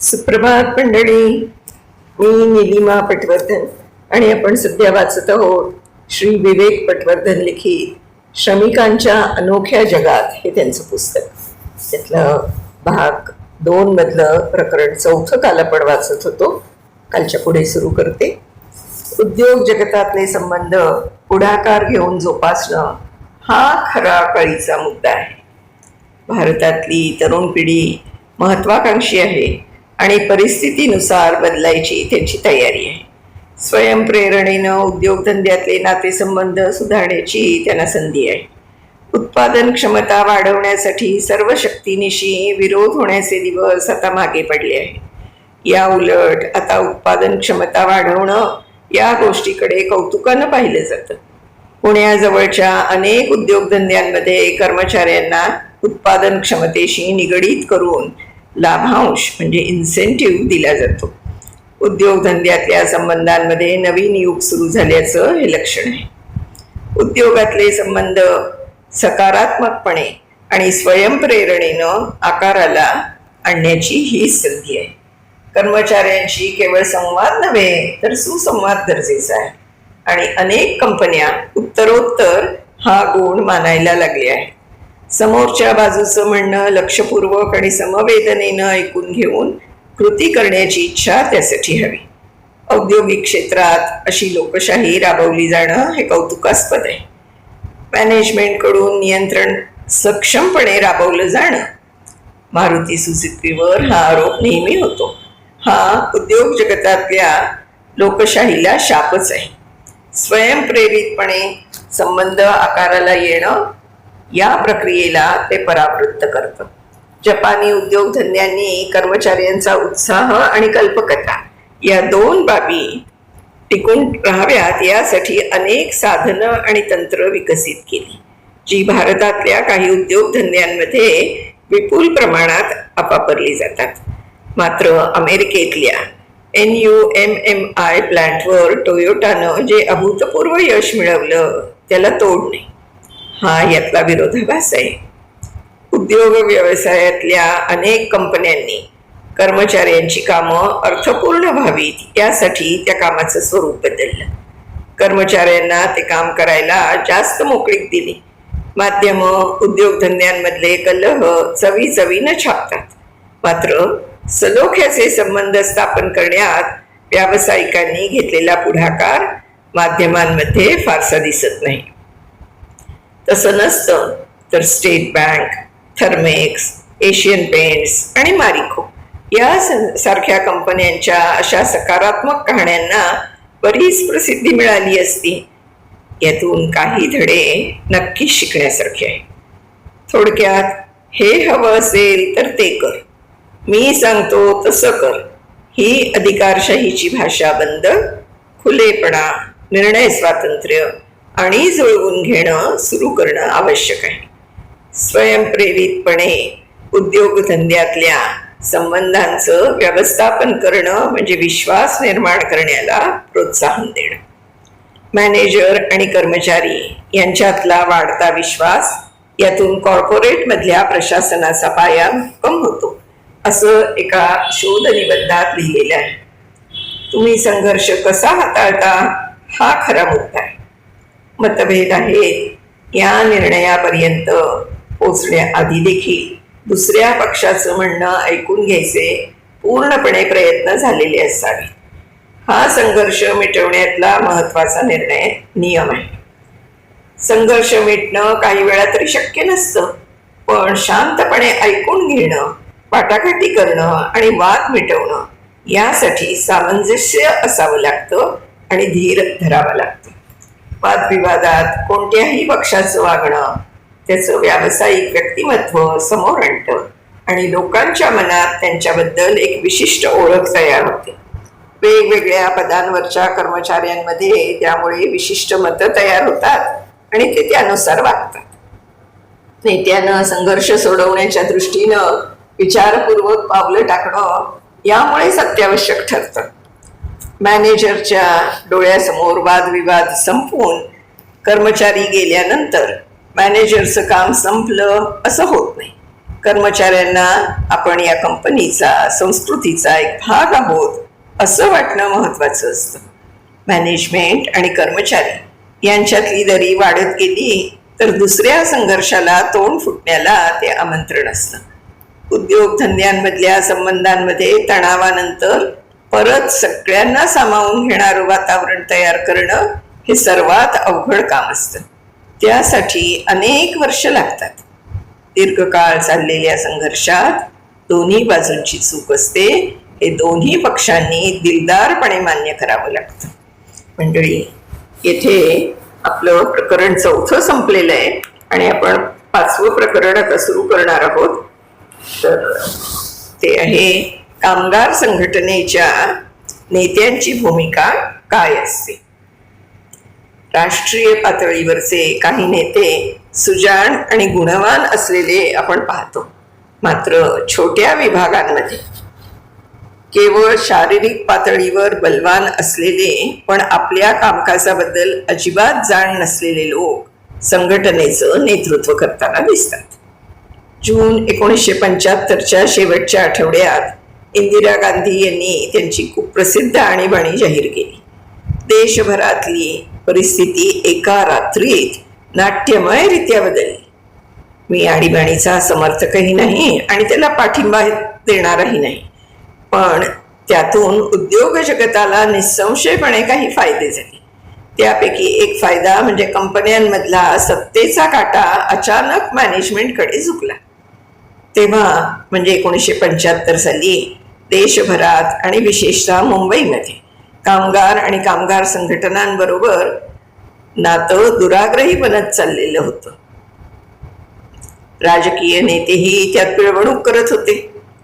सुप्रभात मंडळी. मी निलिमा पटवर्धन आणि आपण सध्या वाचत आहोत श्री विवेक पटवर्धन लिखित श्रमिकांच्या अनोख्या जगात हे त्यांचं पुस्तक. त्यातलं भाग 2 मधलं प्रकरण 4 काल आपण वाचत होतो. कालच्या पुढे सुरू करते. उद्योग जगतातले संबंध पुढाकार घेऊन जोपासणं हा खरा कळीचा मुद्दा आहे. भारतातली तरुण पिढी महत्वाकांक्षी आहे आणि परिस्थितीनुसार बदलायची त्यांची तयारी आहे. स्वयंप्रेरणेनं उद्योगधंद्यातले नातेसंबंध सुधारण्याची त्यांना संधी आहे. उत्पादन क्षमता वाढवण्यासाठी सर्व शक्तीनिशी विरोध होण्याचे दिवस आता मागे पडले आहे. या उलट आता उत्पादन क्षमता वाढवणं या गोष्टीकडे कौतुकानं पाहिलं जातं. पुण्याजवळच्या अनेक उद्योगधंद्यांमध्ये कर्मचाऱ्यांना उत्पादन क्षमतेशी निगडीत करून लाभांश म्हणजे इन्सेंटिव्ह दिला जातो. उद्योगधंद्यातल्या संबंधांमध्ये नवीन युग सुरू झाल्याचं हे लक्षण आहे. उद्योगातले संबंध सकारात्मकपणे आणि स्वयंप्रेरणेनं आकाराला आणण्याची ही संधी आहे. कर्मचाऱ्यांशी केवळ संवाद नव्हे तर सुसंवाद गरजेचा आहे आणि अनेक कंपन्या उत्तरोत्तर हा गुण मानायला लागल्या आहेत. समोरच्या बाजूचं म्हणणं लक्षपूर्वक आणि समवेदनेनं ऐकून घेऊन कृती करण्याची इच्छा त्यासाठी हवी. औद्योगिक क्षेत्रात अशी लोकशाही राबवली जाणं हे कौतुकास्पद आहे. मॅनेजमेंटकडून नियंत्रण सक्षमपणे राबवलं जाणं, मारुती सुझुकीवर हा आरोप नेहमी होतो, हा उद्योग जगतातल्या लोकशाहीला शापच आहे. स्वयंप्रेरितपणे संबंध आकाराला येणं या प्रक्रियेला ते परावृत्त करतं. जपानी उद्योगधंद्यांनी कर्मचाऱ्यांचा उत्साह आणि कल्पकता या 2 बाबी टिकून राहाव्यात यासाठी अनेक साधनं आणि तंत्र विकसित केली, जी भारतातल्या काही उद्योगधंद्यांमध्ये विपुल प्रमाणात वापरली जातात. मात्र अमेरिकेतल्या NUMMI प्लांटवर टोयोटानं जे अभूतपूर्व यश मिळवलं त्याला तोड नाही, हा यातला विरोधाभास आहे. उद्योग व्यवसायातल्या अनेक कंपन्यांनी कर्मचाऱ्यांची कामं अर्थपूर्ण व्हावीत यासाठी त्या कामाचं स्वरूप बदललं. कर्मचाऱ्यांना ते काम करायला जास्त मोकळीक दिली. माध्यमं उद्योगधंद्यांमधले कलह चवीनं छापतात. मात्र सलोख्याचे संबंध स्थापन करण्यात व्यावसायिकांनी घेतलेला पुढाकार माध्यमांमध्ये फारसा दिसत नाही. तसं नसतं तर state bank, Thermax, Asian paints आणि मारिको या सारख्या कंपन्यांच्या अशा सकारात्मक कहाण्यांना बरीच प्रसिद्धी मिळाली असती. यातून काही धडे नक्कीच शिकण्यासारखे आहे. थोडक्यात, हे हवं असेल तर ते कर, मी सांगतो तसं कर, ही अधिकारशाहीची भाषा बंद, खुलेपणा, निर्णय स्वातंत्र्य आणि जुळवून घेणं सुरू करणं आवश्यक आहे. स्वयंप्रेरितपणे उद्योगधंद्यातल्या संबंधांचं व्यवस्थापन करणं म्हणजे विश्वास निर्माण करण्याला प्रोत्साहन देणं. मॅनेजर आणि कर्मचारी यांच्यातला वाढता विश्वास यातून कॉर्पोरेटमधल्या प्रशासनाचा पाया भक्कम होतो, असं एका शोध निबंधात लिहिलेलं आहे. तुम्ही संघर्ष कसा हाताळता हा खरा मुद्दा आहे. मतभेद आहेत या निर्णयापर्यंत पोचण्याआधी देखील दुसऱ्या पक्षाचं म्हणणं ऐकून घ्यायचे पूर्णपणे प्रयत्न झालेले असावे. हा संघर्ष मिटवण्यातला महत्वाचा नियम आहे. संघर्ष मिटणं काही वेळा तरी शक्य नसतं, पण शांतपणे ऐकून घेणं, वाटाघाटी करणं आणि वाद मिटवणं यासाठी सामंजस्य असावं लागतं आणि धीर धरावा लागतो. वादविवादात कोणत्याही पक्षाचं वागणं त्याचं व्यावसायिक व्यक्तिमत्व समोर आणतं आणि लोकांच्या मनात त्यांच्याबद्दल एक विशिष्ट ओळख तयार होते. वेगवेगळ्या पदांवरच्या कर्मचाऱ्यांमध्ये त्यामुळे विशिष्ट मतं तयार होतात आणि ते त्यानुसार वागतात. नेत्यानं संघर्ष सोडवण्याच्या दृष्टीनं विचारपूर्वक पावलं टाकणं यामुळेच अत्यावश्यक ठरतं. मॅनेजरच्या डोळ्यासमोर वादविवाद संपवून कर्मचारी गेल्यानंतर मॅनेजरचं काम संपलं असं होत नाही. कर्मचाऱ्यांना आपण या कंपनीचा, संस्कृतीचा एक भाग आहोत असं वाटणं महत्वाचं असतं. मॅनेजमेंट आणि कर्मचारी यांच्यातली दरी वाढत गेली तर दुसऱ्या संघर्षाला तोंड फुटण्याला ते आमंत्रण असतं. उद्योगधंद्यांमधल्या संबंधांमध्ये तणावानंतर परत सगळ्यांना सामावून घेणारं वातावरण तयार करणं हे सर्वात अवघड काम असतं. त्यासाठी अनेक वर्ष लागतात. दीर्घकाळ चाललेल्या संघर्षात दोन्ही बाजूंची चूक असते हे दोन्ही पक्षांनी दिलदारपणे मान्य करावं लागतं. मंडळी, येथे आपलं प्रकरण 4 संपलेलं आहे आणि आपण 5वं प्रकरण आता सुरू करणार आहोत. तर ते आहे कामगार संघटनेच्या नेत्यांची भूमिका काय असते. राष्ट्रीय पातळीवरचे काही नेते सुजाण आणि गुणवान असलेले आपण पाहतो. मात्र छोट्या विभागांमध्ये केवळ शारीरिक पातळीवर बलवान असलेले पण आपल्या कामकाजाबद्दल अजिबात जाण नसलेले लोक संघटनेचं नेतृत्व करताना दिसतात. जून 1975च्या शेवटच्या आठवड्यात इंदिरा गांधी यांनी त्यांची खूप प्रसिद्ध आणीबाणी जाहीर केली. देशभरातली परिस्थिती एका रात्रीत नाट्यमयरित्या बदलली. मी आणीबाणीचा समर्थकही नाही आणि त्याला पाठिंबा देणारही नाही, पण त्यातून उद्योग जगताला निसंशयपणे काही फायदे झाले. त्यापैकी एक फायदा म्हणजे कंपन्यांमधला सत्तेचा काटा अचानक मॅनेजमेंटकडे झुकला. तेव्हा म्हणजे 1975 साली देशभरात आणि विशेषतः मुंबईमध्ये कामगार आणि कामगार संघटनांबरोबर नातं दुराग्रही बनत चाललेलं होतं. राजकीय नेतेही त्यात पिळवणूक करत होते.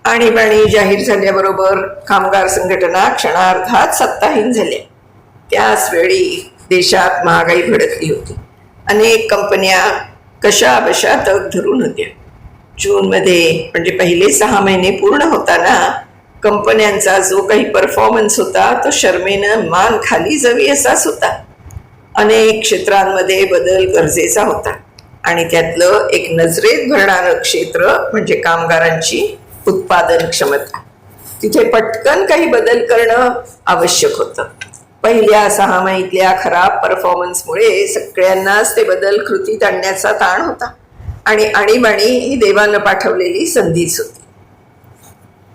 आणीबाणी जाहीर झाल्याबरोबर कामगार संघटना क्षणार्धात सत्ताहीन झाल्या. त्याच वेळी देशात महागाई भडकली होती. अनेक कंपन्या कशाबशा तग धरून होत्या. जूनमध्ये म्हणजे पहिले 6 महिने पूर्ण होताना कंपन्यांचा जो काही परफॉर्मन्स होता तो शर्मेनं मान खाली जावी असाच होता. अनेक क्षेत्रांमध्ये बदल गरजेचा होता आणि त्यातलं एक नजरेत भरणारं क्षेत्र म्हणजे कामगारांची उत्पादन क्षमता. तिथे पटकन काही बदल करणं आवश्यक होतं. पहिल्या 6 महिन्यातल्या खराब परफॉर्मन्समुळे सगळ्यांनाच ते बदल कृतीत आणण्याचा ताण होता आणि आणीबाणी ही देवानं पाठवलेली संधीच होती.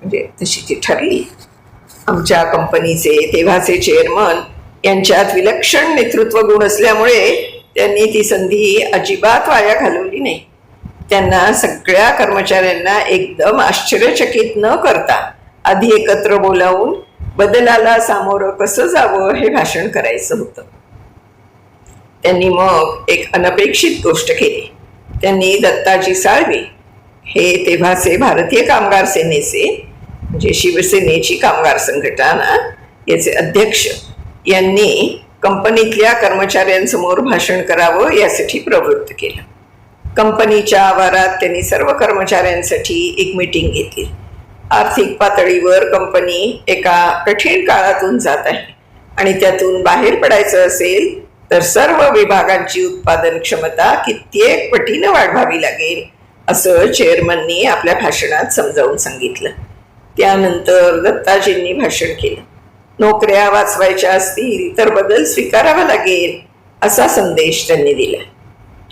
म्हणजे तशी ती ठरली. आमच्या कंपनीचे तेव्हाचे चेअरमन यांच्यात विलक्षण नेतृत्व गुण असल्यामुळे त्यांनी ती संधी अजिबात वाया घालवली नाही. त्यांना सगळ्या कर्मचाऱ्यांना एकदम आश्चर्यचकित न करता आधी एकत्र बोलावून बदलाला सामोरं कसं जावं हे भाषण करायचं होतं. त्यांनी मग एक अनपेक्षित गोष्ट केली. त्यांनी दत्ताजी साळवी हे तेव्हाचे भारतीय कामगार सेनेचे म्हणजे शिवसेनेची कामगार संघटना याचे अध्यक्ष यांनी कंपनीतल्या कर्मचाऱ्यांसमोर भाषण करावं यासाठी प्रवृत्त केलं. कंपनीच्या आवारात त्यांनी सर्व कर्मचाऱ्यांसाठी एक मीटिंग घेतली. आर्थिक पातळीवर कंपनी एका कठीण काळातून जात आहे आणि त्यातून बाहेर पडायचं असेल तर सर्व विभागांची उत्पादन क्षमता कित्येक पटीनं वाढवावी लागेल असं चेअरमननी आपल्या भाषणात समजावून सांगितलं. त्यानंतर दत्ताजींनी भाषण केलं. नोकऱ्या वाचवायच्या असतील तर बदल स्वीकारावा लागेल असा संदेश त्यांनी दिला.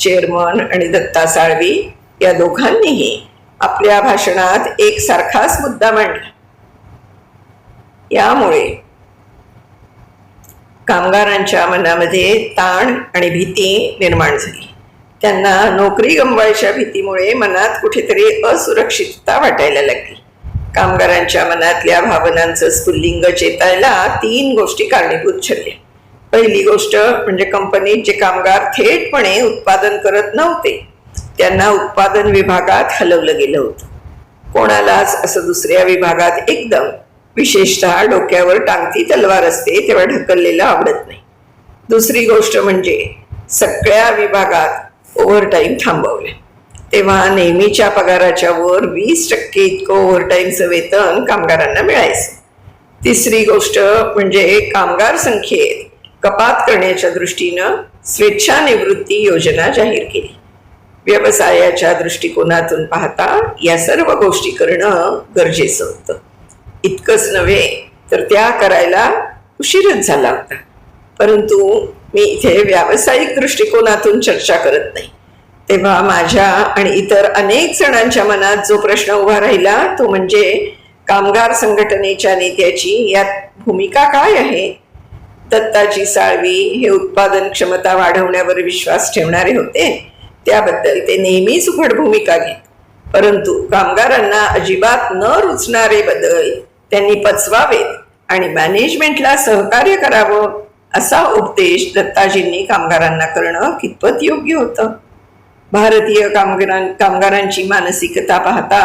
चेअरमन आणि दत्ता साळवी या दोघांनीही आपल्या भाषणात एक सारखाच मुद्दा मांडला. यामुळे कामगारांच्या मनामध्ये ताण आणि भीती निर्माण झाली. त्यांना नोकरी गमवायच्या भीतीमुळे मनात कुठेतरी असुरक्षितता वाटायला लागली. कामगारांच्या मनातल्या भावनांचं स्फुल्लिंग चेतायला 3 गोष्टी कारणीभूत ठरल्या. पहिली गोष्ट म्हणजे कंपनीत जे कामगार थेटपणे उत्पादन करत नव्हते त्यांना उत्पादन विभागात हलवलं गेलं होतं. कोणालाच असं दुसऱ्या विभागात एकदम, विशेषतः डोक्यावर टांगती तलवार असते तेव्हा ढकललेलं आवडत नाही. दुसरी गोष्ट म्हणजे सगळ्या विभागात ओव्हरटाईम थांबवले. तेव्हा नेहमीच्या पगाराच्या वर 20% इतकं ओव्हरटाईमचं वेतन कामगारांना मिळायचं. तिसरी गोष्ट म्हणजे कामगार संख्येत कपात करण्याच्या दृष्टीनं स्वेच्छानिवृत्ती योजना जाहीर केली. व्यवसायाच्या दृष्टिकोनातून पाहता या सर्व गोष्टी करणं गरजेचं होतं. इतकंच नव्हे तर त्या करायला उशीरच झाला होता. परंतु मी इथे व्यावसायिक दृष्टिकोनातून चर्चा करत नाही. तेव्हा माझ्या आणि इतर अनेक जणांच्या मनात जो प्रश्न उभा राहिला तो म्हणजे कामगार संघटनेच्या नेत्याची यात भूमिका काय आहे. दत्ताजी साळवी हे उत्पादन क्षमता वाढवण्यावर विश्वास ठेवणारे होते. त्याबद्दल ते नेहमीच उघड भूमिका घेत. परंतु कामगारांना अजिबात न रुचणारे बदल त्यांनी पचवावेत आणि मॅनेजमेंटला सहकार्य करावं असा उपदेश दत्ताजींनी कामगारांना करणं कितपत योग्य होतं. भारतीय कामगारांची मानसिकता पाहता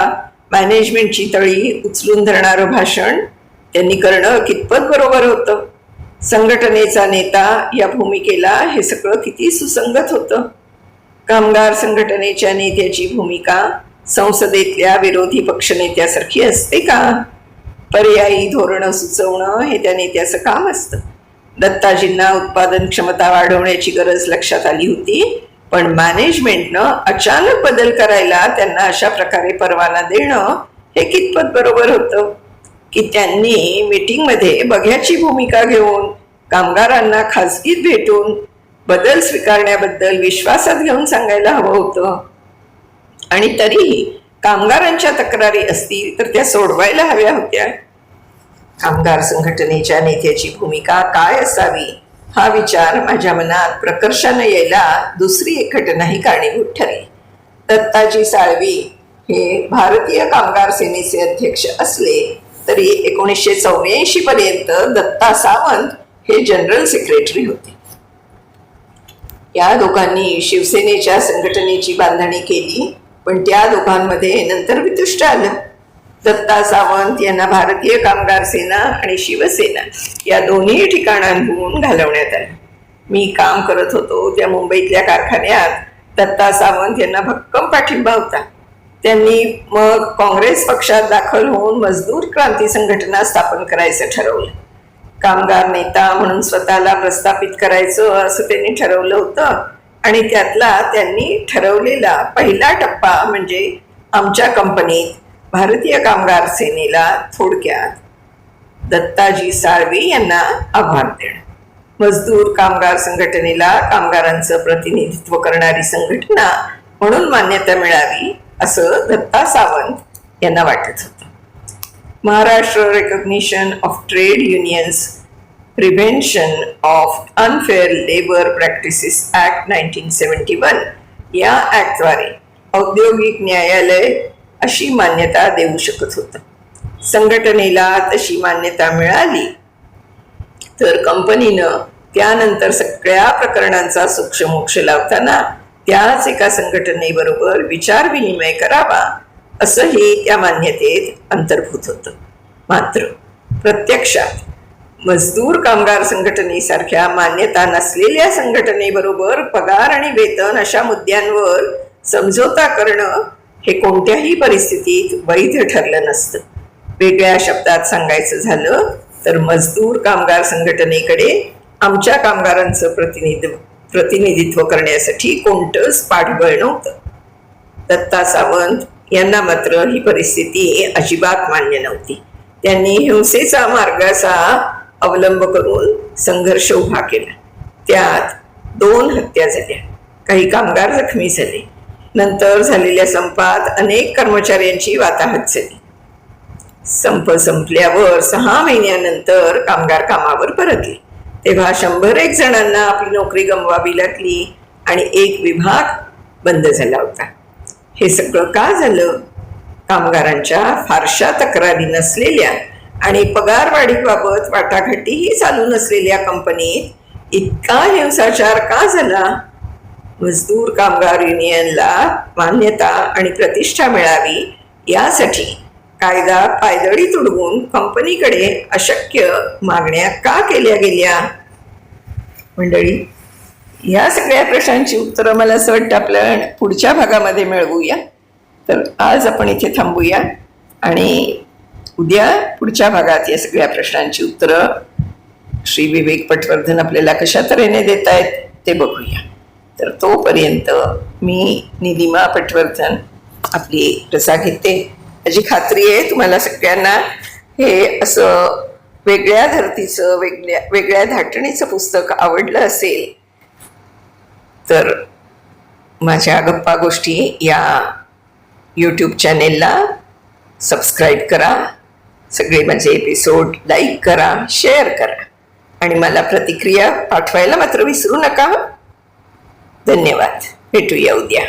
मॅनेजमेंटची तळी उचलून धरणारं भाषण त्यांनी करणं कितपत बरोबर होतं. संघटनेचा नेता या भूमिकेला हे सगळं किती सुसंगत होतं. कामगार संघटनेच्या नेत्याची भूमिका संसदेतल्या विरोधी पक्षनेत्यासारखी असते का. पर्यायी धोरणं सुचवणं हे त्या नेत्याचं काम असतं. दत्ताजींना उत्पादन क्षमता वाढवण्याची गरज लक्षात आली होती, पण मॅनेजमेंटनं अचानक बदल करायला त्यांना अशा प्रकारे परवाना देणं हे कितपत बरोबर होतं की त्यांनी मीटिंगमध्ये बघ्याची भूमिका घेऊन कामगारांना खासगीत भेटून बदल स्वीकारण्याबद्दल विश्वासात घेऊन सांगायला हवं होतं. आणि तरीही कामगारांच्या तक्रारी असतील तर त्या सोडवायला हव्या होत्या. कामगार संघटनेच्या नेत्याची भूमिका काय असावी हा विचार माझ्या मनात प्रकर्षानं यायला दुसरी एक घटनाही कारणीभूत ठरली. दत्ताजी साळवी हे भारतीय कामगार सेनेचे अध्यक्ष असले तरी 1984 पर्यंत दत्ता सावंत हे जनरल सेक्रेटरी होते. या दोघांनी शिवसेनेच्या संघटनेची बांधणी केली, पण त्या दोघांमध्ये नंतर वितुष्ट आलं. दत्ता सावंत यांना भारतीय कामगार सेना आणि शिवसेना या दोन्ही ठिकाणांहून घालवण्यात आलं. मी काम करत होतो त्या मुंबईतल्या कारखान्यात दत्ता सावंत यांना भक्कम पाठिंबा होता. त्यांनी मग काँग्रेस पक्षात दाखल होऊन मजदूर क्रांती संघटना स्थापन करायचं ठरवलं. कामगार नेता म्हणून स्वतःला प्रस्थापित करायचं असं त्यांनी ठरवलं होतं. आणि त्यातला त्यांनी ठरवलेला पहिला टप्पा म्हणजे आमच्या कंपनीत भारतीय कामगार सेनेला थोडक्यात दत्ताजी साळवी यांना आव्हान देणं. मजदूर कामगार संघटनेला कामगारांचं प्रतिनिधित्व करणारी संघटना म्हणून मान्यता मिळावी असं दत्ता सावंत यांना वाटत होतं. Maharashtra recognition of trade unions prevention of unfair labour practices act 1971 या ॲक्टद्वारे औद्योगिक न्यायालय अशी मान्यता देऊ शकत होतं. संघटनेला तशी मान्यता मिळाली तर कंपनीनं त्यानंतर सगळ्या प्रकरणांचा सूक्ष्मोक्ष लावताना त्याच एका संघटनेबरोबर विचारविनिमय करावा असंही त्या मान्यतेत अंतर्भूत होतं. मात्र प्रत्यक्षात मजदूर कामगार संघटनेसारख्या मान्यता नसलेल्या संघटनेबरोबर पगार आणि वेतन अशा मुद्द्यांवर समझोता करणं हे कोणत्याही परिस्थितीत वैध ठरलं नसतं. वेगळ्या शब्दात सांगायचं झालं तर मजदूर कामगार संघटनेकडे आमच्या कामगारांचं प्रतिनिधित्व करण्यासाठी कोणतंच पाठबळ नव्हतं. दत्ता सावंत यांना मात्र ही परिस्थिती अजिबात मान्य नव्हती. त्यांनी हिंसेचा मार्गाचा अवलंब करून संघर्ष उभा केला. त्यात 2 हत्या झाल्या, काही कामगार जखमी झाले. नंतर झालेल्या संपात अनेक कर्मचाऱ्यांची वाताहत झाली. संप संपल्यावर 6 महिन्यानंतर कामगार कामावर परतले. तेव्हा 101 जणांना आपली नोकरी गमवावी लागली आणि एक विभाग बंद झाला होता. हे सगळं का झालं? कामगारांच्या फारशा तक्रारी नसलेल्या आणि पगारवाढीबाबत वाटाघाटीही चालू नसलेल्या कंपनीत इतका हिंसाचार का झाला? मजदूर कामगार युनियनला मान्यता आणि प्रतिष्ठा मिळावी यासाठी कायदा पायदळी तुडवून कंपनीकडे अशक्य मागण्या का केल्या गेल्या? मंडळी, या सगळ्या प्रश्नांची उत्तरं मला असं वाटतं आपल्या पुढच्या भागामध्ये मिळवूया. तर आज आपण इथे थांबूया आणि उद्या पुढच्या भागात या सगळ्या प्रश्नांची उत्तरं श्री विवेक पटवर्धन आपल्याला कशा तऱ्हेने देत आहेत ते बघूया. तर तोपर्यंत मी निलिमा पटवर्धन आपली रजा घेते. माझी खात्री आहे तुम्हाला सगळ्यांना हे असं वेगळ्या धर्तीचं वेगळ्या धाटणीचं पुस्तक आवडलं असेल. तर माझ्या गप्पा गोष्टी या यूट्यूब चॅनेलला सबस्क्राईब करा, सगळे माझे एपिसोड लाईक करा, शेअर करा आणि मला प्रतिक्रिया पाठवायला मात्र विसरू नका. धन्यवाद. भेटूया उद्या.